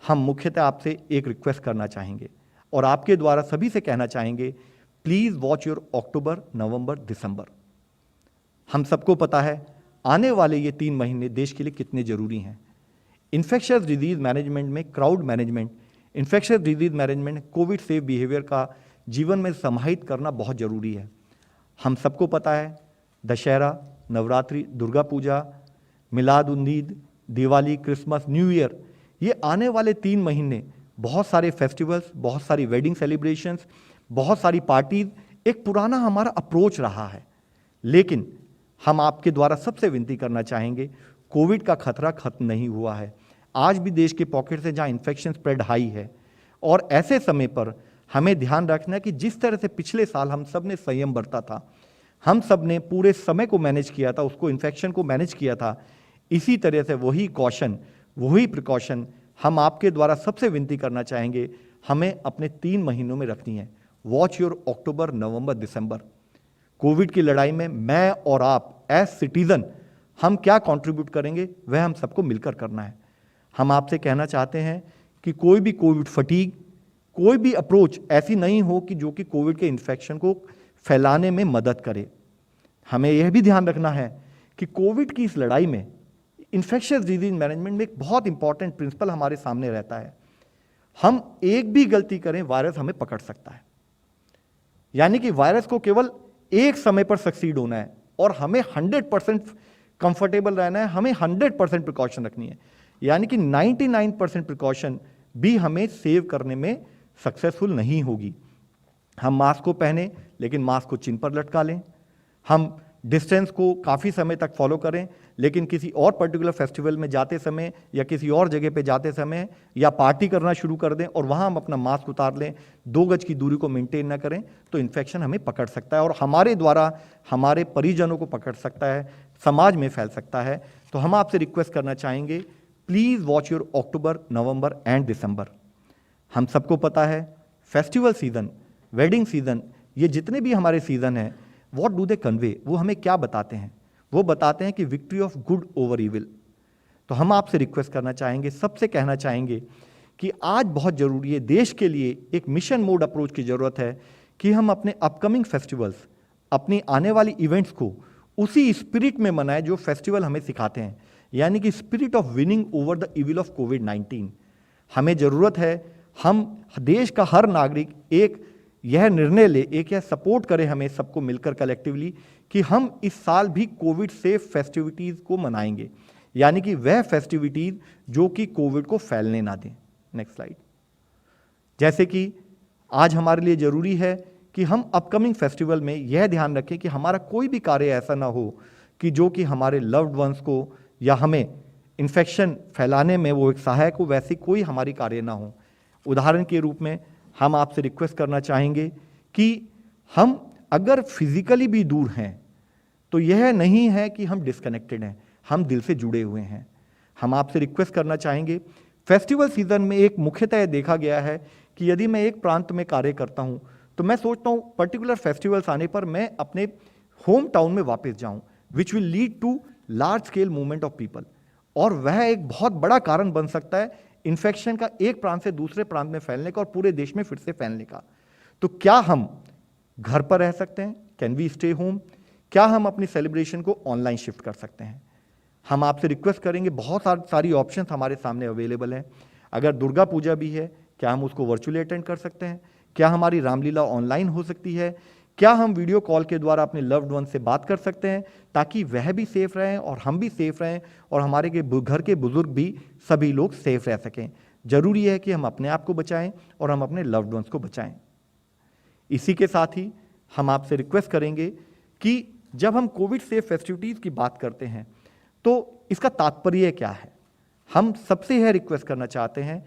हम मुख्यतः आपसे एक रिक्वेस्ट करना चाहेंगे और आपके द्वारा सभी से कहना चाहेंगे, प्लीज़ वॉच योर अक्टूबर, नवंबर, दिसंबर। हम सबको पता है आने वाले ये 3 महीने देश के लिए कितने ज़रूरी हैं। इन्फेक्शियस डिजीज़ मैनेजमेंट में crowd management, infectious disease management, Covid safe behaviour का जीवन में समाहित करना बहुत ज़रूरी है। हम सबको पता है दशहरा, नवरात्रि, दुर्गा पूजा, मिलाद उन Eid, Diwali, Christmas, new year, ये आने वाले 3 महीने बहुत सारे फेस्टिवल्स, बहुत सारी वेडिंग सेलिब्रेशंस, बहुत सारी पार्टीज, एक पुराना हमारा अप्रोच रहा है। लेकिन हम आपके द्वारा सबसे विनती करना चाहेंगे, कोविड का खतरा खत्म नहीं हुआ है। आज भी देश के पॉकेट से जहां इन्फेक्शन स्प्रेड हाई है, और ऐसे समय पर हमें ध्यान रखना है कि जिस तरह से पिछले साल हम सब ने संयम बरता था, हम सब ने पूरे समय को मैनेज किया था, उसको इन्फेक्शन को मैनेज किया था, इसी तरह से वही कॉशन, वही प्रिकॉशन हम आपके द्वारा सबसे विनती करना चाहेंगे, हमें अपने 3 महीनों में रखनी है। Watch your October, November, December. Covid की लड़ाई में मैं और आप एज सिटीजन हम क्या कंट्रीब्यूट करेंगे, वह हम सबको मिलकर करना है। हम आपसे कहना चाहते हैं कि कोई भी कोविड फटीग, कोई भी अप्रोच ऐसी नहीं हो कि जो कि कोविड के इन्फेक्शन को फैलाने में मदद करे। हमें यह भी ध्यान रखना है कि कोविड की इस लड़ाई में इन्फेक्शियस डिजीज मैनेजमेंट में एक बहुत इंपॉर्टेंट प्रिंसिपल हमारे सामने रहता है, हम एक भी गलती करें वायरस हमें पकड़ सकता है। यानी कि वायरस को केवल एक समय पर सक्सीड होना है और हमें 100% कंफर्टेबल रहना है, हमें 100% प्रिकॉशन रखनी है। यानी कि 99% प्रिकॉशन भी हमें सेव करने में सक्सेसफुल नहीं होगी। हम मास्क को पहने लेकिन मास्क को चिन पर लटका लें, हम डिस्टेंस को काफ़ी समय तक फॉलो करें, लेकिन किसी और पर्टिकुलर फेस्टिवल में जाते समय या किसी और जगह पे जाते समय या पार्टी करना शुरू कर दें और वहाँ हम अपना मास्क उतार लें, 2 गज की दूरी को मेंटेन ना करें, तो इन्फेक्शन हमें पकड़ सकता है और हमारे द्वारा हमारे परिजनों को पकड़ सकता है, समाज में फैल सकता है। तो हम आपसे रिक्वेस्ट करना चाहेंगे, please watch your October, November and December. हम सबको पता है फेस्टिवल सीज़न, वेडिंग सीज़न, ये जितने भी हमारे सीज़न हैं, व्हाट डू दे कन्वे, वो हमें क्या बताते हैं? वो बताते हैं कि victory of good over evil. तो हम आपसे रिक्वेस्ट करना चाहेंगे, सबसे कहना चाहेंगे कि आज बहुत ज़रूरी है, देश के लिए एक मिशन मोड अप्रोच की ज़रूरत है कि हम अपने अपकमिंग फेस्टिवल्स, अपनी आने वाली इवेंट्स को उसी स्पिरिट में मनाएं जो फेस्टिवल हमें सिखाते हैं, यानी कि spirit of winning over the evil of कोविड-19। हमें ज़रूरत है, हम देश का हर नागरिक एक यह निर्णय ले, एक यह सपोर्ट करे हमें सबको मिलकर कलेक्टिवली कि हम इस साल भी कोविड सेफ फेस्टिविटीज़ को मनाएंगे, यानी कि वह फेस्टिविटीज़ जो कि कोविड को फैलने ना दें। Next slide. जैसे कि आज हमारे लिए ज़रूरी है कि हम अपकमिंग फेस्टिवल में यह ध्यान रखें कि हमारा कोई भी कार्य ऐसा ना हो कि जो कि हमारे लव्ड वंस को या हमें इन्फेक्शन फैलाने में वो एक सहायक हो, वैसी कोई हमारी कार्य ना हो। उदाहरण के रूप में हम आपसे रिक्वेस्ट करना चाहेंगे कि हम अगर फिजिकली भी दूर हैं तो यह नहीं है कि हम डिस्कनेक्टेड हैं, हम दिल से जुड़े हुए हैं। हम आपसे रिक्वेस्ट करना चाहेंगे, फेस्टिवल सीजन में एक मुख्यतः देखा गया है कि यदि मैं एक प्रांत में कार्य करता हूं तो मैं सोचता हूं पर्टिकुलर फेस्टिवल्स आने पर मैं अपने होम टाउन में वापस जाऊं, which will lead to large scale movement of people, और वह एक बहुत बड़ा कारण बन सकता है इन्फेक्शन का एक प्रांत से दूसरे प्रांत में फैलने का और पूरे देश में फिर से फैलने का। तो क्या हम घर पर रह सकते हैं? Can we stay home? क्या हम अपनी सेलिब्रेशन को ऑनलाइन शिफ्ट कर सकते हैं? हम आपसे रिक्वेस्ट करेंगे, बहुत सारी ऑप्शंस हमारे सामने अवेलेबल हैं। अगर दुर्गा पूजा भी है, क्या हम उसको वर्चुअली अटेंड कर सकते हैं? क्या हमारी रामलीला ऑनलाइन हो सकती है? क्या हम वीडियो कॉल के द्वारा अपने लव्ड वन से बात कर सकते हैं ताकि वह भी सेफ रहें और हम भी सेफ रहें और हमारे घर के बुजुर्ग भी, सभी लोग सेफ रह सकें? जरूरी है कि हम अपने आप को बचाएं और हम अपने लव्ड वंस को बचाएं। इसी के साथ ही हम आपसे रिक्वेस्ट करेंगे कि जब हम कोविड सेफ फेस्टिविटीज़ की बात करते हैं तो इसका तात्पर्य क्या है? हम सबसे यह रिक्वेस्ट करना चाहते हैं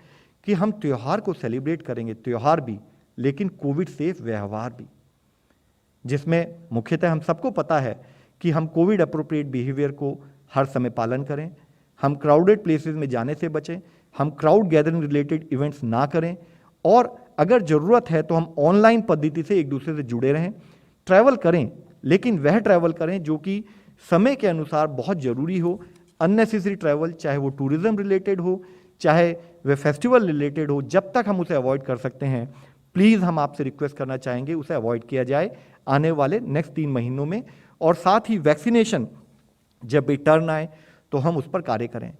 कि हम त्यौहार को सेलिब्रेट करेंगे, त्यौहार भी, लेकिन कोविड सेफ व्यवहार भी, जिसमें मुख्यतः हम सबको पता है कि हम कोविड अप्रोप्रिएट बिहेवियर को हर समय पालन करें, हम क्राउडेड प्लेसेस में जाने से बचें, हम क्राउड गैदरिंग रिलेटेड इवेंट्स ना करें, और अगर ज़रूरत है तो हम ऑनलाइन पद्धति से एक दूसरे से जुड़े रहें। ट्रैवल करें, लेकिन वह ट्रैवल करें जो कि समय के अनुसार बहुत ज़रूरी हो। अननेसेसरी ट्रैवल, चाहे वो टूरिज्म रिलेटेड हो, चाहे वे फेस्टिवल रिलेटेड हो, जब तक हम उसे अवॉइड कर सकते हैं, प्लीज़ हम आपसे रिक्वेस्ट करना चाहेंगे उसे अवॉइड किया जाए आने वाले नेक्स्ट 3 महीनों में। और साथ ही वैक्सीनेशन जब भी टर्न आए तो हम उस पर कार्य करें।